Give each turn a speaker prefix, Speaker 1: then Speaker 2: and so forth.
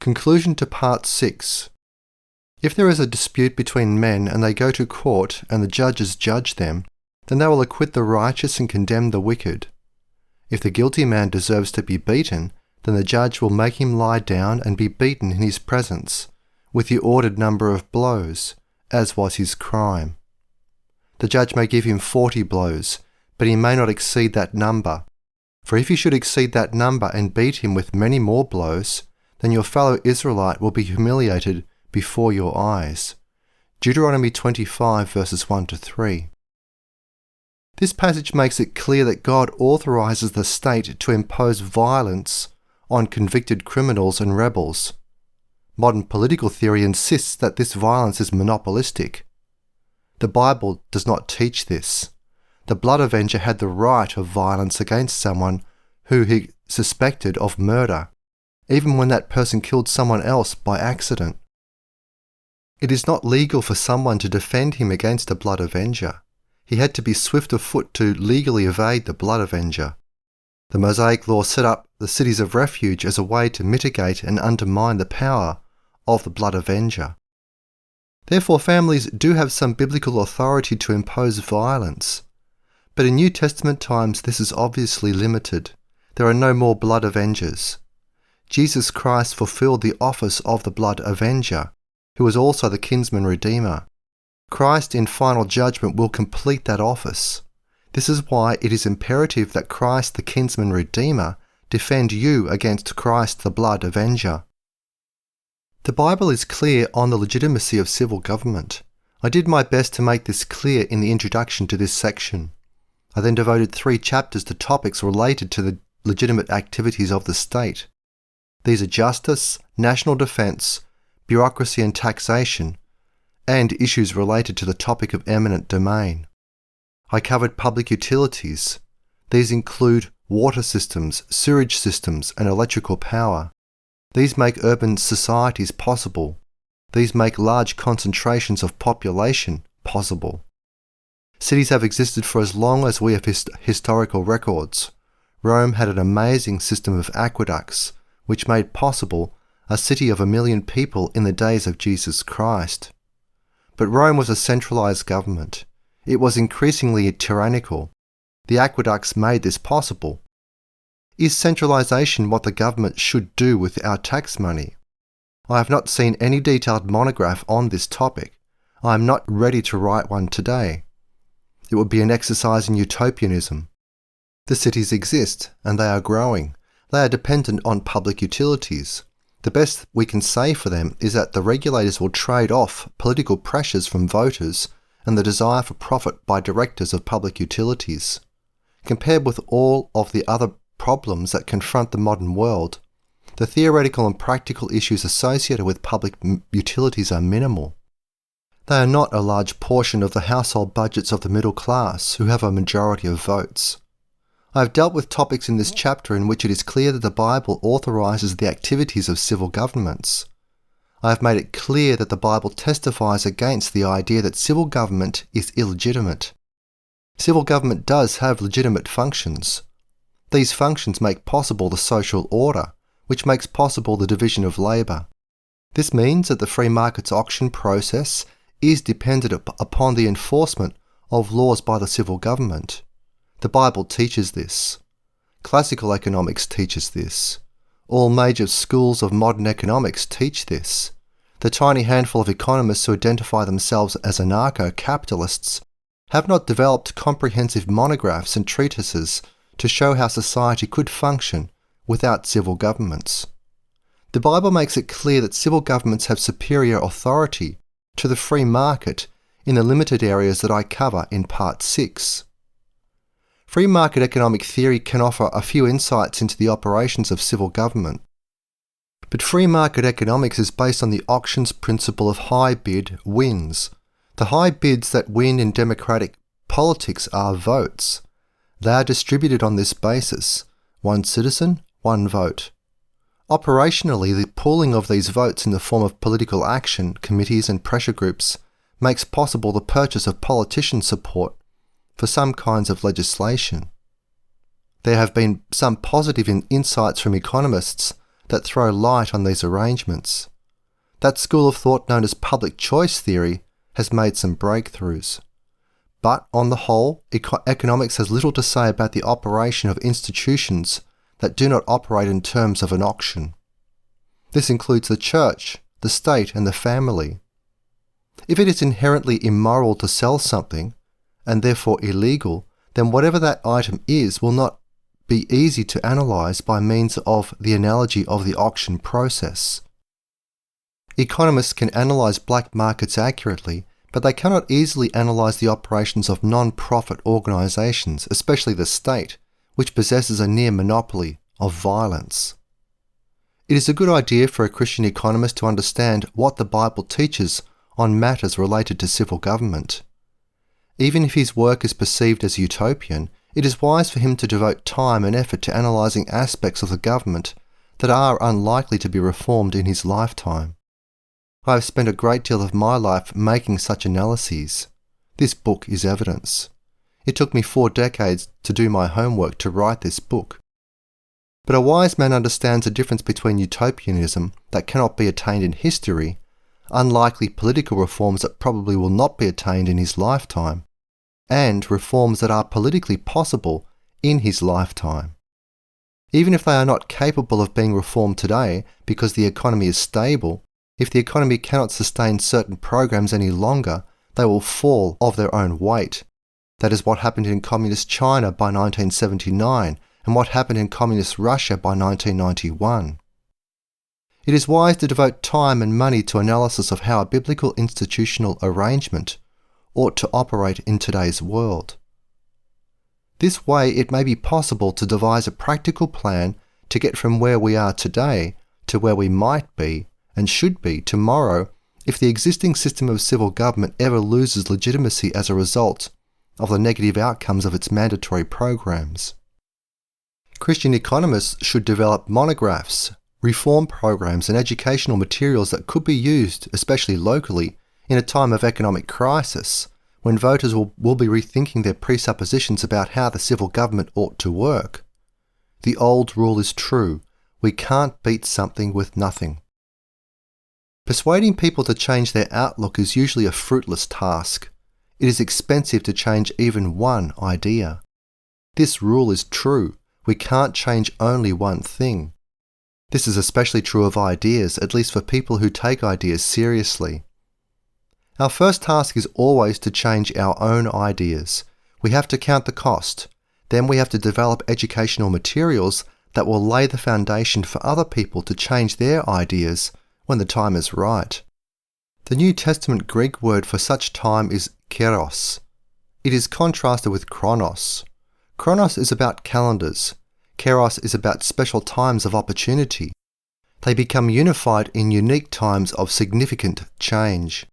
Speaker 1: Conclusion to Part 6. If there is a dispute between men and they go to court and the judges judge them, then they will acquit the righteous and condemn the wicked. If the guilty man deserves to be beaten, then the judge will make him lie down and be beaten in his presence, with the ordered number of blows, as was his crime. The judge may give him 40 blows, but he may not exceed that number. For if he should exceed that number and beat him with many more blows, then your fellow Israelite will be humiliated before your eyes. Deuteronomy 25 verses 1-3. This passage makes it clear that God authorizes the state to impose violence on convicted criminals and rebels. Modern political theory insists that this violence is monopolistic. The Bible does not teach this. The blood avenger had the right of violence against someone who he suspected of murder, even when that person killed someone else by accident. It is not legal for someone to defend him against a blood avenger. He had to be swift of foot to legally evade the blood avenger. The Mosaic Law set up the cities of refuge as a way to mitigate and undermine the power of the blood avenger. Therefore, families do have some biblical authority to impose violence. But in New Testament times, this is obviously limited. There are no more blood avengers. Jesus Christ fulfilled the office of the blood avenger, who was also the kinsman redeemer. Christ in final judgment will complete that office. This is why it is imperative that Christ the kinsman redeemer defend you against Christ the blood avenger. The Bible is clear on the legitimacy of civil government. I did my best to make this clear in the introduction to this section. I then devoted 3 chapters to topics related to the legitimate activities of the state. These are justice, national defence, bureaucracy and taxation, and issues related to the topic of eminent domain. I covered public utilities. These include water systems, sewage systems, and electrical power. These make urban societies possible. These make large concentrations of population possible. Cities have existed for as long as we have historical records. Rome had an amazing system of aqueducts, which made possible a city of 1 million people in the days of Jesus Christ. But Rome was a centralized government. It was increasingly tyrannical. The aqueducts made this possible. Is centralization what the government should do with our tax money? I have not seen any detailed monograph on this topic. I am not ready to write one today. It would be an exercise in utopianism. The cities exist, and they are growing. They are dependent on public utilities. The best we can say for them is that the regulators will trade off political pressures from voters and the desire for profit by directors of public utilities. Compared with all of the other problems that confront the modern world, the theoretical and practical issues associated with public utilities are minimal. They are not a large portion of the household budgets of the middle class who have a majority of votes. I have dealt with topics in this chapter in which it is clear that the Bible authorizes the activities of civil governments. I have made it clear that the Bible testifies against the idea that civil government is illegitimate. Civil government does have legitimate functions. These functions make possible the social order, which makes possible the division of labour. This means that the free market's auction process is dependent upon the enforcement of laws by the civil government. The Bible teaches this. Classical economics teaches this. All major schools of modern economics teach this. The tiny handful of economists who identify themselves as anarcho-capitalists have not developed comprehensive monographs and treatises to show how society could function without civil governments. The Bible makes it clear that civil governments have superior authority to the free market in the limited areas that I cover in Part 6. Free market economic theory can offer a few insights into the operations of civil government. But free market economics is based on the auctions principle of high bid wins. The high bids that win in democratic politics are votes. They are distributed on this basis: 1 citizen, 1 vote. Operationally, the pooling of these votes in the form of political action, committees and pressure groups makes possible the purchase of politician support for some kinds of legislation. There have been some positive insights from economists that throw light on these arrangements. That school of thought known as public choice theory has made some breakthroughs. But on the whole, economics has little to say about the operation of institutions that do not operate in terms of an auction. This includes the church, the state, and the family. If it is inherently immoral to sell something, and therefore illegal, then whatever that item is will not be easy to analyse by means of the analogy of the auction process. Economists can analyse black markets accurately, but they cannot easily analyse the operations of non-profit organisations, especially the state, which possesses a near monopoly of violence. It is a good idea for a Christian economist to understand what the Bible teaches on matters related to civil government. Even if his work is perceived as utopian, it is wise for him to devote time and effort to analysing aspects of the government that are unlikely to be reformed in his lifetime. I have spent a great deal of my life making such analyses. This book is evidence. It took me 4 decades to do my homework to write this book. But a wise man understands the difference between utopianism that cannot be attained in history, unlikely political reforms that probably will not be attained in his lifetime, and reforms that are politically possible in his lifetime. Even if they are not capable of being reformed today because the economy is stable, if the economy cannot sustain certain programs any longer, they will fall of their own weight. That is what happened in Communist China by 1979 and what happened in Communist Russia by 1991. It is wise to devote time and money to analysis of how a biblical institutional arrangement ought to operate in today's world. This way it may be possible to devise a practical plan to get from where we are today to where we might be and should be tomorrow if the existing system of civil government ever loses legitimacy as a result of the negative outcomes of its mandatory programs. Christian economists should develop monographs, reform programs and educational materials that could be used, especially locally, in a time of economic crisis, when voters will be rethinking their presuppositions about how the civil government ought to work. The old rule is true: we can't beat something with nothing. Persuading people to change their outlook is usually a fruitless task. It is expensive to change even one idea. This rule is true: we can't change only one thing. This is especially true of ideas, at least for people who take ideas seriously. Our first task is always to change our own ideas. We have to count the cost. Then we have to develop educational materials that will lay the foundation for other people to change their ideas when the time is right. The New Testament Greek word for such time is kairos. It is contrasted with chronos. Chronos is about calendars. Kairos is about special times of opportunity. They become unified in unique times of significant change.